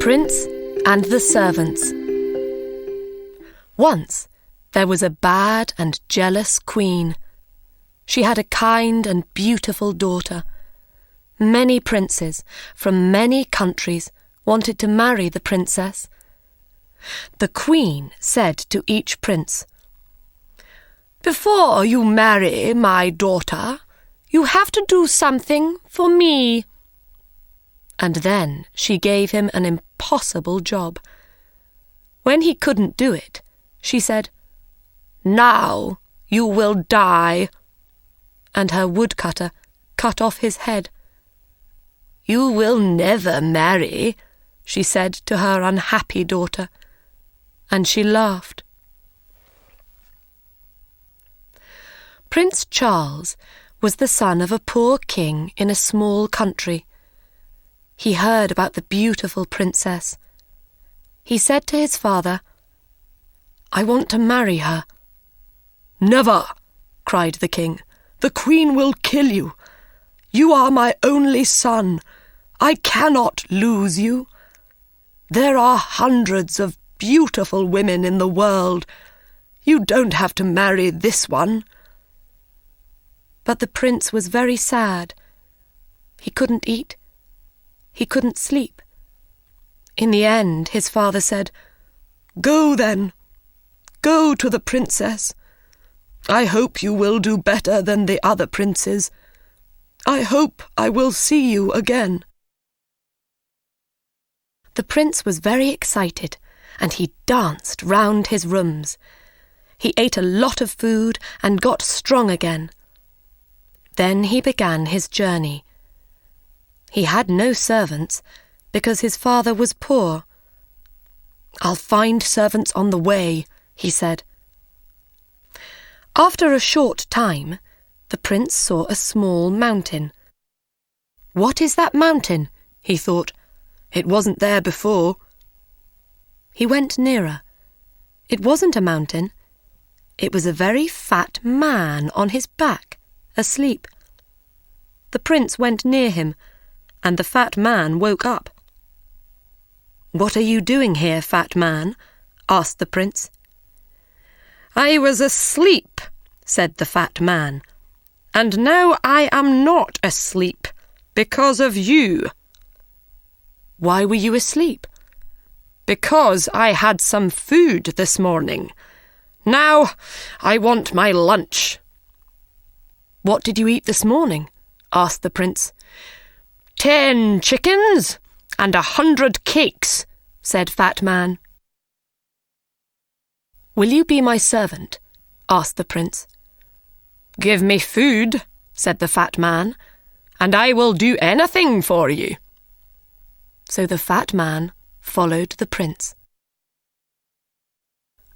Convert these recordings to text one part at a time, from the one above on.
Prince and the Servants. Once there was a bad and jealous queen. She had a kind and beautiful daughter. Many princes from many countries wanted to marry the princess. The queen said to each prince, "Before you marry my daughter, you have to do something for me." And then she gave him an impossible job. When he couldn't do it, she said, "Now you will die." And her woodcutter cut off his head. "You will never marry," she said to her unhappy daughter, and she laughed. Prince Charles was the son of a poor king in a small country. He heard about the beautiful princess. He said to his father, "I want to marry her." "Never!" cried the king. "The queen will kill you. You are my only son. I cannot lose you. There are hundreds of beautiful women in the world. You don't have to marry this one." But the prince was very sad. He couldn't eat. He couldn't sleep. In the end, his father said, "Go then. Go to the princess. I hope you will do better than the other princes. I hope I will see you again." The prince was very excited, and he danced round his rooms. He ate a lot of food and got strong again. Then he began his journey. He had no servants because his father was poor. "I'll find servants on the way," he said. After a short time, the prince saw a small mountain. "What is that mountain?" he thought. "It wasn't there before." He went nearer. It wasn't a mountain. It was a very fat man on his back, asleep. The prince went near him, and the fat man woke up. "What are you doing here, fat man?" asked the prince. "I was asleep," said the fat man, "and now I am not asleep because of you." "Why were you asleep?" "Because I had some food this morning. Now I want my lunch." "What did you eat this morning?" asked the prince. 10 chickens and 100 cakes," said Fat Man. "Will you be my servant?" asked the prince. "Give me food," said the fat man, "and I will do anything for you." So the fat man followed the prince.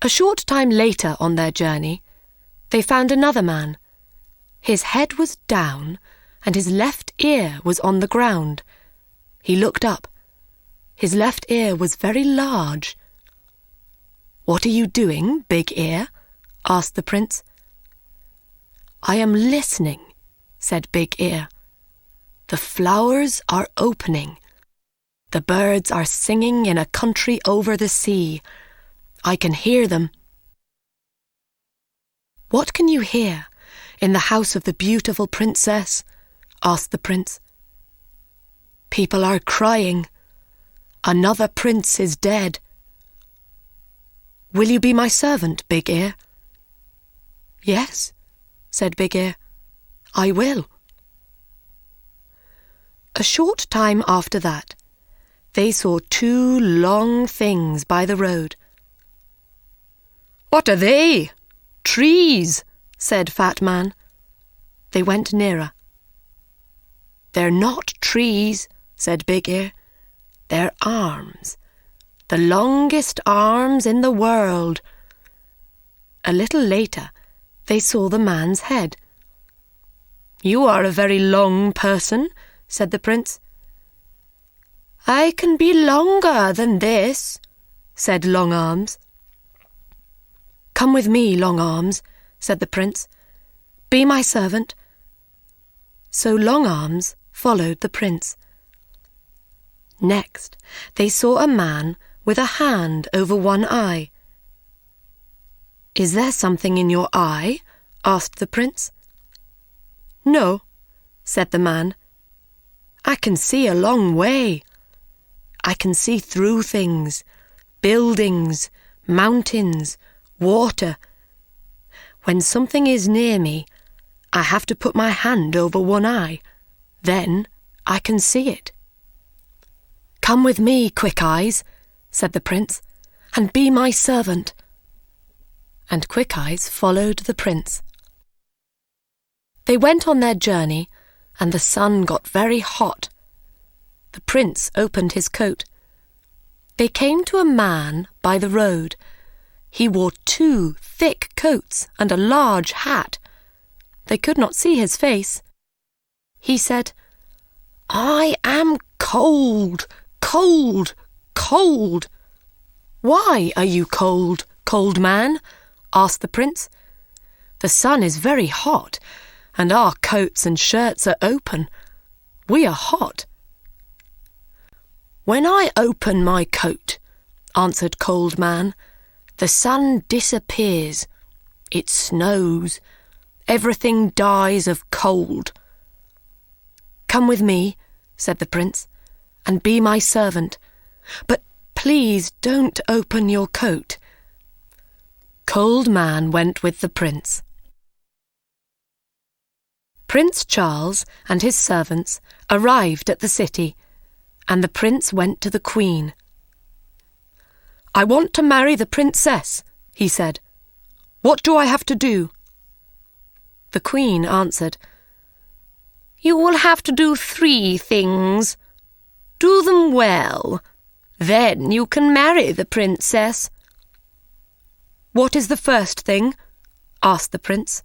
A short time later on their journey, they found another man. His head was down, and his left ear was on the ground. He looked up. His left ear was very large. "What are you doing, Big Ear?" asked the prince. "I am listening," said Big Ear. "The flowers are opening. The birds are singing in a country over the sea. I can hear them." "What can you hear in the house of the beautiful princess?" asked the prince. "People are crying. Another prince is dead." "Will you be my servant, Big Ear?" "Yes," said Big Ear, "I will." A short time after that, they saw 2 long things by the road. "What are they?" "Trees," said Fat Man. They went nearer. "They're not trees," said Big Ear. "They're arms, the longest arms in the world." A little later, they saw the man's head. "You are a very long person," said the prince. "I can be longer than this," said Long Arms. "Come with me, Long Arms," said the prince. "Be my servant." So Long Arms followed the prince. Next, they saw a man with a hand over one eye. "Is there something in your eye?" asked the prince. "No," said the man. "I can see a long way. I can see through things, buildings, mountains, water. When something is near me, I have to put my hand over one eye. Then I can see it." "Come with me, Quick Eyes," said the prince, "and be my servant." And Quick Eyes followed the prince. They went on their journey, and the sun got very hot. The prince opened his coat. They came to a man by the road. He wore 2 thick coats and a large hat. They could not see his face. He said, "I am cold, cold, cold." "Why are you cold, cold man?" asked the prince. "The sun is very hot, and our coats and shirts are open. We are hot." "When I open my coat," answered Cold Man, "the sun disappears. It snows. Everything dies of cold." "Come with me," said the prince, "and be my servant. But please don't open your coat." Cold Man went with the prince. Prince Charles and his servants arrived at the city, and the prince went to the queen. "I want to marry the princess," he said. "What do I have to do?" The queen answered, "You will have to do 3 things. Do them well. Then you can marry the princess." "What is the first thing?" asked the prince.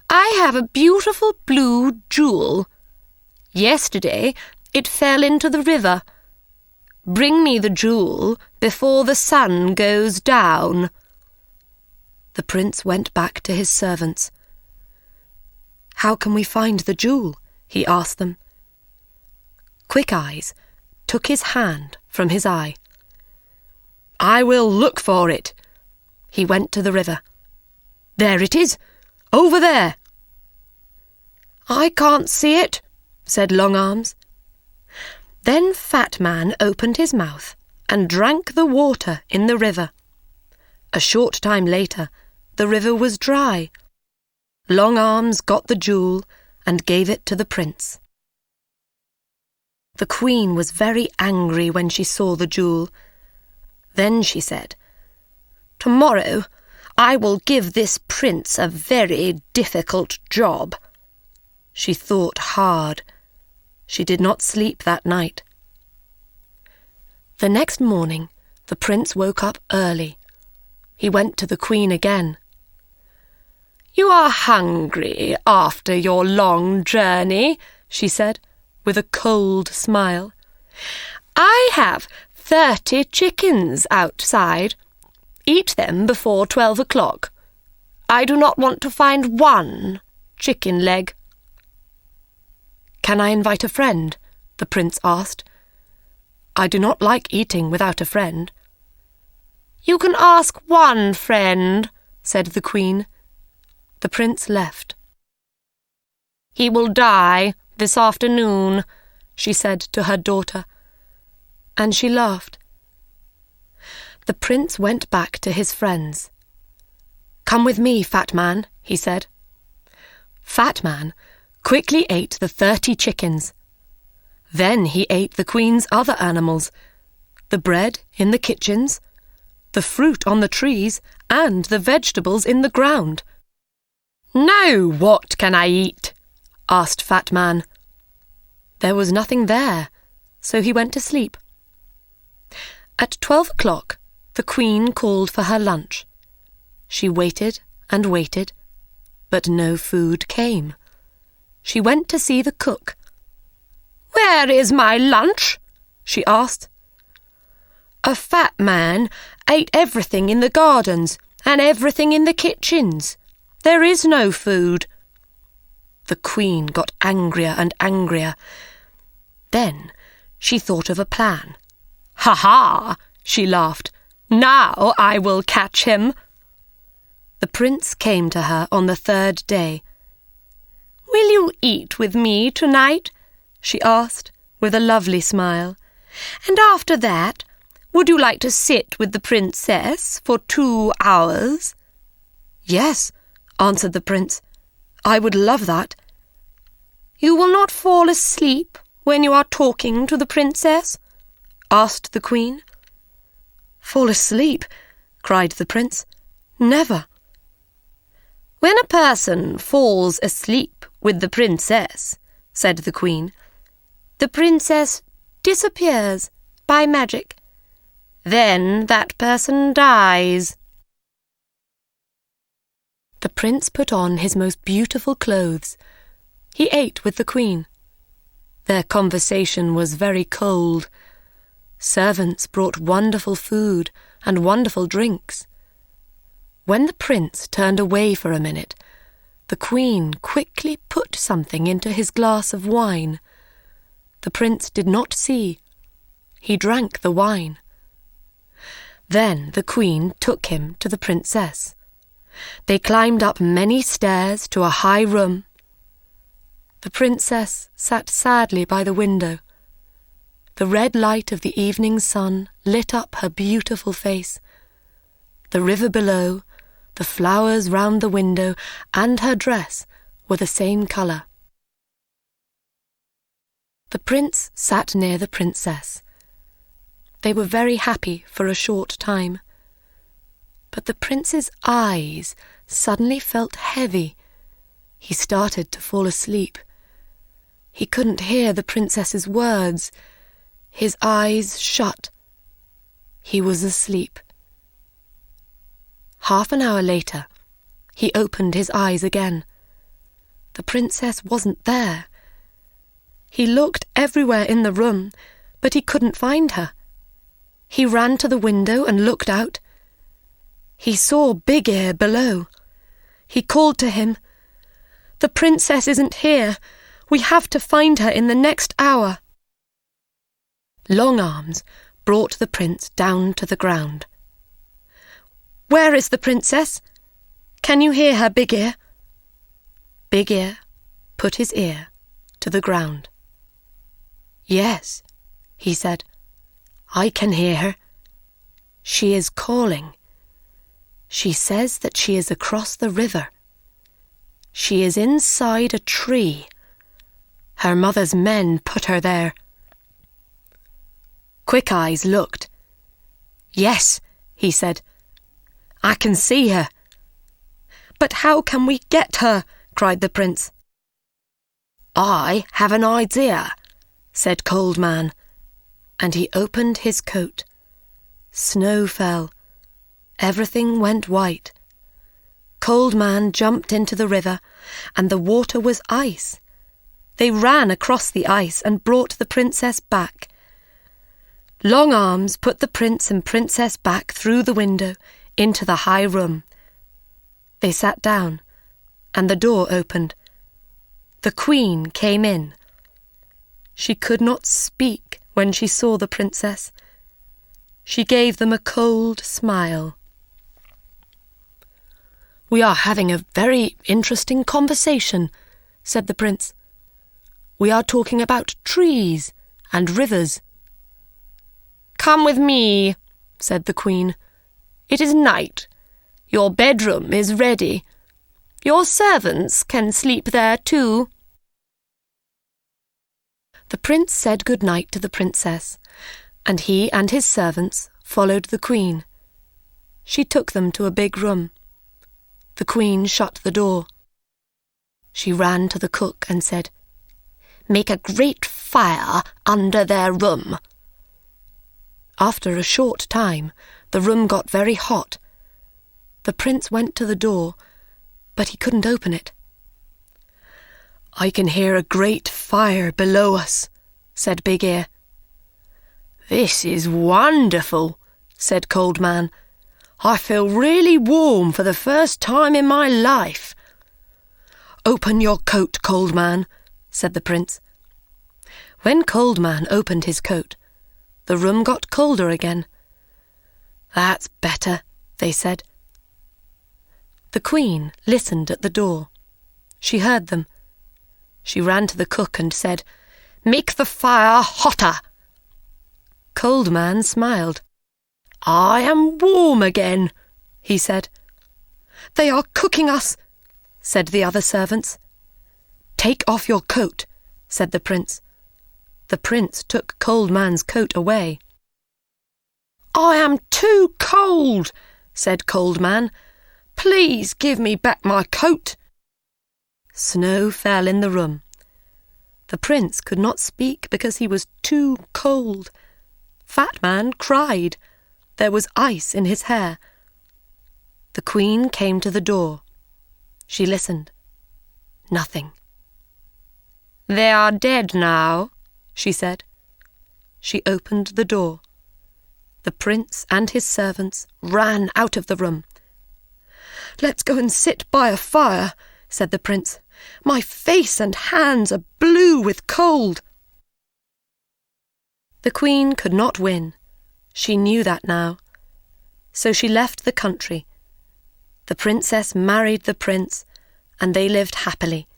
"I have a beautiful blue jewel. Yesterday it fell into the river. Bring me the jewel before the sun goes down." The prince went back to his servants. "How can we find the jewel?" he asked them. Quick Eyes took his hand from his eye. "I will look for it." He went to the river. "There it is, over there." "I can't see it," said Long Arms. Then Fat Man opened his mouth and drank the water in the river. A short time later, the river was dry. Long Arms got the jewel and gave it to the prince. The queen was very angry when she saw the jewel. Then she said, "Tomorrow I will give this prince a very difficult job." She thought hard. She did not sleep that night. The next morning, the prince woke up early. He went to the queen again. "You are hungry after your long journey," she said, with a cold smile. "I have 30 chickens outside. Eat them before 12 o'clock. I do not want to find 1 chicken leg." "Can I invite a friend?" the prince asked. "I do not like eating without a friend." "You can ask 1 friend," said the queen. The prince left. "He will die this afternoon," she said to her daughter, and she laughed. The prince went back to his friends. "Come with me, Fat Man," he said. Fat Man quickly ate the 30 chickens. Then he ate the queen's other animals, the bread in the kitchens, the fruit on the trees, and the vegetables in the ground. "Now what can I eat?" asked Fat Man. There was nothing there, so he went to sleep. At 12 o'clock, the queen called for her lunch. She waited and waited, but no food came. She went to see the cook. "Where is my lunch?" she asked. "A fat man ate everything in the gardens and everything in the kitchens. There is no food." The queen got angrier and angrier. Then she thought of a plan. "Ha-ha!" she laughed. "Now I will catch him." The prince came to her on the third day. "Will you eat with me tonight?" she asked, with a lovely smile. "And after that, would you like to sit with the princess for 2 hours?" "Yes," answered the prince. "I would love that." "You will not fall asleep when you are talking to the princess?" asked the queen. "Fall asleep?" cried the prince. "Never." "When a person falls asleep with the princess," said the queen, "the princess disappears by magic. Then that person dies." The prince put on his most beautiful clothes. He ate with the queen. Their conversation was very cold. Servants brought wonderful food and wonderful drinks. When the prince turned away for a minute, the queen quickly put something into his glass of wine. The prince did not see. He drank the wine. Then the queen took him to the princess. They climbed up many stairs to a high room. The princess sat sadly by the window. The red light of the evening sun lit up her beautiful face. The river below, the flowers round the window, and her dress were the same colour. The prince sat near the princess. They were very happy for a short time. But the prince's eyes suddenly felt heavy. He started to fall asleep. He couldn't hear the princess's words. His eyes shut. He was asleep. Half an hour later, he opened his eyes again. The princess wasn't there. He looked everywhere in the room, but he couldn't find her. He ran to the window and looked out. He saw Big Ear below. He called to him, "The princess isn't here. We have to find her in the next hour." Long Arms brought the prince down to the ground. "Where is the princess? Can you hear her, Big Ear?" Big Ear put his ear to the ground. "Yes," he said, "I can hear her. She is calling. She says that she is across the river. She is inside a tree. Her mother's men put her there." Quick Eyes looked. "Yes," he said, "I can see her." "But how can we get her?" cried the prince. "I have an idea," said Cold Man, and he opened his coat. Snow fell. Everything went white. Cold Man jumped into the river, and the water was ice. They ran across the ice and brought the princess back. Long Arms put the prince and princess back through the window into the high room. They sat down, and the door opened. The queen came in. She could not speak when she saw the princess. She gave them a cold smile. "We are having a very interesting conversation," said the prince. "We are talking about trees and rivers." "Come with me," said the queen. "It is night. Your bedroom is ready. Your servants can sleep there too." The prince said good night to the princess, and he and his servants followed the queen. She took them to a big room. The queen shut the door. She ran to the cook and said, "Make a great fire under their room." After a short time, the room got very hot. The prince went to the door, but he couldn't open it. "I can hear a great fire below us," said Big Ear. "This is wonderful," said Cold Man. "I feel really warm for the first time in my life." "Open your coat, Cold Man," said the prince. When Cold Man opened his coat, the room got colder again. "That's better," they said. The Queen listened at the door. She heard them. She ran to the cook and said, "Make the fire hotter." Cold Man smiled. "I am warm again," he said. "They are cooking us," said the other servants. "Take off your coat," said the prince. The prince took Cold Man's coat away. "I am too cold," said Cold Man. "Please give me back my coat." Snow fell in the room. The prince could not speak because he was too cold. Fat Man cried. There was ice in his hair. The Queen came to the door. She listened. Nothing. "They are dead now," she said. She opened the door. The prince and his servants ran out of the room. "Let's go and sit by a fire," said the prince. "My face and hands are blue with cold." The Queen could not win. She knew that now. So she left the country. The princess married the prince, and they lived happily.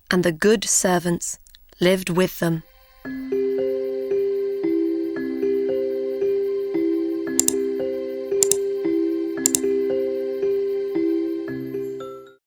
And the good servants lived with them.